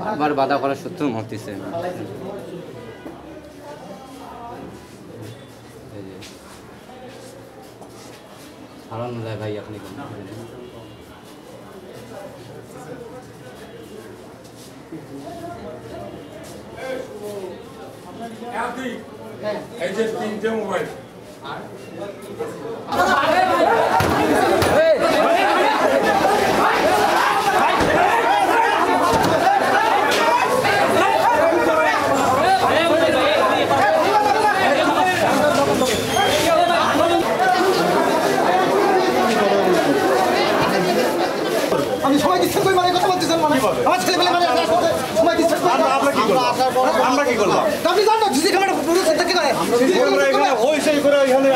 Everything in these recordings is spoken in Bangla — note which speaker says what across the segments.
Speaker 1: বারবার বাধা করা সত্ত্বেও মরতেছে। হারানো যায় ভাই আপনি
Speaker 2: এই যে তিনটে মোবাইল
Speaker 3: আমি সময় দিচ্ছেন কই মানে কথা বলতেছেন মানে আমার ছেলে পেলে মানে সময় দিচ্ছেন
Speaker 4: আমরা কি করলাম
Speaker 3: আপনি জানেন না জিসি ক্যামেরা পুরো চেক করে
Speaker 4: আমরা এখানে হই সেই করে এখানে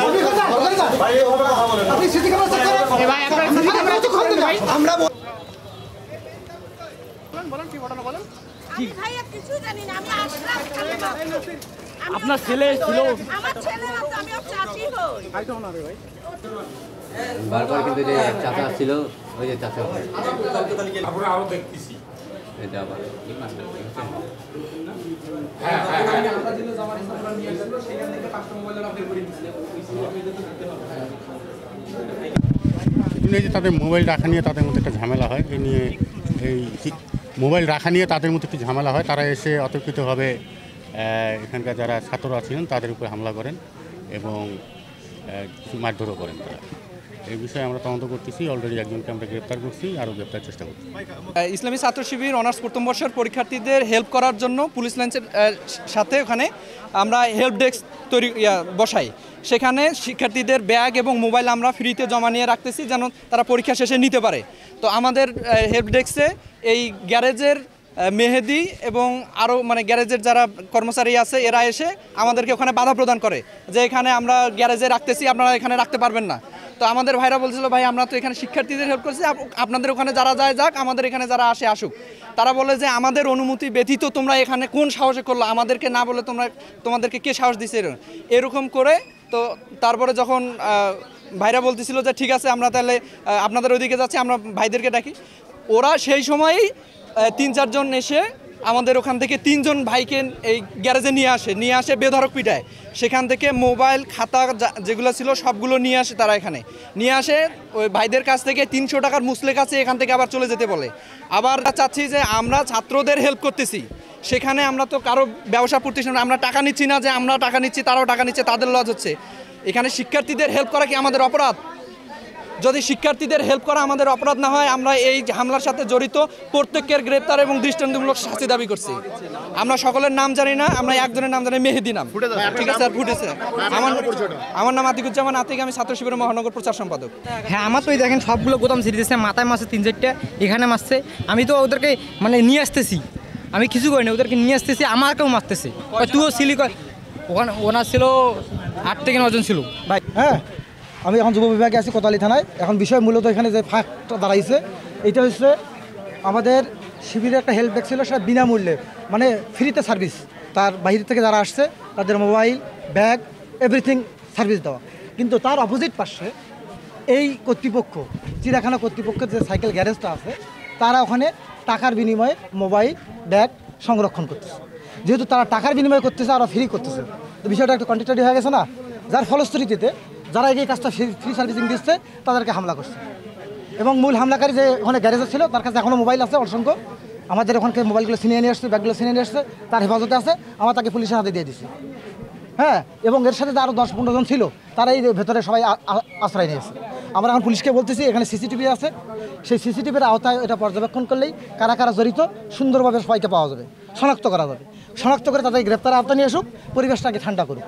Speaker 4: ভাই এভাবে কথা বলেন
Speaker 3: আপনি সিসি ক্যামেরা চেক করেন ভাই আপনারা সিসি ক্যামেরা তো খুলতে ভাই আমরা বলেন কি ঘটনা বলেন
Speaker 5: আমি ভাই কিছু জানি না আমি আসলাম
Speaker 6: আপনার ছেলে ছিল
Speaker 5: আমার ছেলে আছে আমি ওর চাচি হই
Speaker 3: ভাইটা না রে ভাই
Speaker 1: বারবার কিন্তু যে চাচা ছিল ওই যে চাচা
Speaker 2: আমরা আরো দেখতেছি
Speaker 1: এটা আবার
Speaker 7: এই যে তাদের মোবাইল রাখা নিয়ে তাদের মধ্যে একটা ঝামেলা হয় এই নিয়ে এই মোবাইল রাখা নিয়ে তাদের মধ্যে একটি ঝামেলা হয় তারা এসে অতর্কিতভাবে এখানকার যারা ছাত্ররা ছিলেন তাদের উপরে হামলা করেন এবং মারধরও করেন তারা এই বিষয়ে আমরা তদন্ত করতেছি অলরেডি একজনকে আমরা গ্রেপ্তার করছি আরও গ্রেপ্তার চেষ্টা করছি।
Speaker 6: ইসলামী ছাত্র শিবির অনার্স প্রথম বর্ষের পরীক্ষার্থীদের হেল্প করার জন্য পুলিশ লাইন্সের সাথে ওখানে আমরা হেল্প ডেস্ক বসাই। সেখানে শিক্ষার্থীদের ব্যাগ এবং মোবাইল আমরা ফ্রিতে জমা নিয়ে রাখতেছি যেন তারা পরীক্ষা শেষে নিতে পারে। তো আমাদের হেল্প ডেস্কে এই গ্যারেজের মেহেদি এবং আরও মানে গ্যারেজের যারা কর্মচারী আছে এরা এসে আমাদেরকে ওখানে বাধা প্রদান করে যে এখানে আমরা গ্যারেজে রাখতেছি আপনারা এখানে রাখতে পারবেন না। তো আমাদের ভাইরা বলছিল ভাই আমরা তো এখানে শিক্ষার্থীদের হেল্প করছি আপনাদের ওখানে যারা যায় যাক আমাদের এখানে যারা আসে আসুক। তারা বলে যে আমাদের অনুমতি ব্যতীত তোমরা এখানে কোন সাহসে করলো আমাদেরকে না বলে তোমাদেরকে কে সাহস দিছে এরকম করে। তো তারপরে যখন ভাইরা বলতেছিল যে ঠিক আছে আমরা তাহলে আপনাদের ওইদিকে যাচ্ছি আমরা ভাইদেরকে ডাকি, ওরা সেই সময়ই 3-4 জন এসে আমাদের ওখান থেকে 3 জন ভাইকে এই গ্যারেজে নিয়ে আসে বেধড়ক পিটায়। সেখান থেকে মোবাইল খাতা যেগুলো ছিল সবগুলো নিয়ে আসে তারা এখানে নিয়ে আসে ওই ভাইদের কাছ থেকে 300 টাকার মুসলে কাছে এখান থেকে আবার চলে যেতে বলে। আবার চাচ্ছি যে আমরা ছাত্রদের হেল্প করতেছি সেখানে আমরা তো কারো ব্যবসা প্রতিষ্ঠান আমরা টাকা নিচ্ছি না যে আমরা টাকা নিচ্ছি তারাও টাকা নিচ্ছে তাদের লজ হচ্ছে। এখানে শিক্ষার্থীদের হেল্প করা কি আমাদের অপরাধ? যদি শিক্ষার্থীদের হেল্প করা আমাদের অপরাধ না হয় আমরা এই হামলার সাথে জড়িত প্রত্যেকের গ্রেপ্তার এবং দৃষ্টান্তমূলক শাস্তি দাবি করছি। আমরা সকলের নাম জানি না, আমরা একজনের নাম জানি মেহেদি নাম, ঠিক আছে স্যার ফুটেছে। আমার নাম আতিকুজ্জামান আতিক, আমি ছাত্র শিবিরের মহানগর প্রচার সম্পাদক।
Speaker 8: হ্যাঁ আমার তো দেখেন সবগুলো গোদাম ছিঁড়ে দিচ্ছে, মাথায় মারছে 3-4টা, এখানে মারছে। আমি তো ওদেরকে মানে নিয়ে আসতেছি, আমি কিছু করিনি, ওদেরকে নিয়ে আসতেছি আমাকেও মারতেছে। তুইও ছিলি ওখানে ওনার ছিল 8 থেকে 9 জন ছিল ভাই।
Speaker 3: হ্যাঁ আমি এখন যুব বিভাগে আছি কোতোয়ালি থানায়। এখন বিষয় মূলত এখানে যে ফাঁকটা দাঁড়াইছে এটা হচ্ছে আমাদের শিবিরের একটা হেল্প ডেস্ক ছিল, সেটা বিনামূল্যে মানে ফ্রিতে সার্ভিস, তার বাইরে থেকে যারা আসছে তাদের মোবাইল ব্যাগ এভরিথিং সার্ভিস দেওয়া। কিন্তু তার অপোজিট পাশে এই কর্তৃপক্ষ চিড়িয়াখানা কর্তৃপক্ষের যে সাইকেল গ্যারেজটা আছে তারা ওখানে টাকার বিনিময়ে মোবাইল ব্যাগ সংরক্ষণ করতেছে। যেহেতু তারা টাকার বিনিময়ে করতেছে আর ফ্রি করতেছে, তো বিষয়টা একটু কন্ট্রাডিক্টরি হয়ে গেছে না, যার ফলশ্রুতিতে যারা এই কাজটা ফ্রি সার্ভিসিং দিচ্ছে তাদেরকে হামলা করছে। এবং মূল হামলাকারী যে ওখানে গ্যারেজে ছিল তার কাছে এখনও মোবাইল আছে অসংখ্য, আমাদের ওখানকে মোবাইলগুলো ছিনিয়ে নিয়ে আসছে, ব্যাগগুলো ছিনিয়ে নিয়ে আসছে, তার হেফাজতে আছে, আমরা তাকে পুলিশের হাতে দিয়ে দিচ্ছি। হ্যাঁ এবং এর সাথে আরও 10-15 জন ছিল, তারা এই ভেতরে সবাই আশ্রয় নিয়েছে। আমরা এখন পুলিশকে বলতেছি এখানে সিসিটিভি আছে, সেই সিসিটিভির আওতায় এটা পর্যবেক্ষণ করলেই কারা কারা জড়িত সুন্দরভাবে সবাইকে পাওয়া যাবে, শনাক্ত করা যাবে। শনাক্ত করে তাদের গ্রেপ্তার আওতায় নিয়ে আসুক, পরিবেশটাকে ঠান্ডা করুক।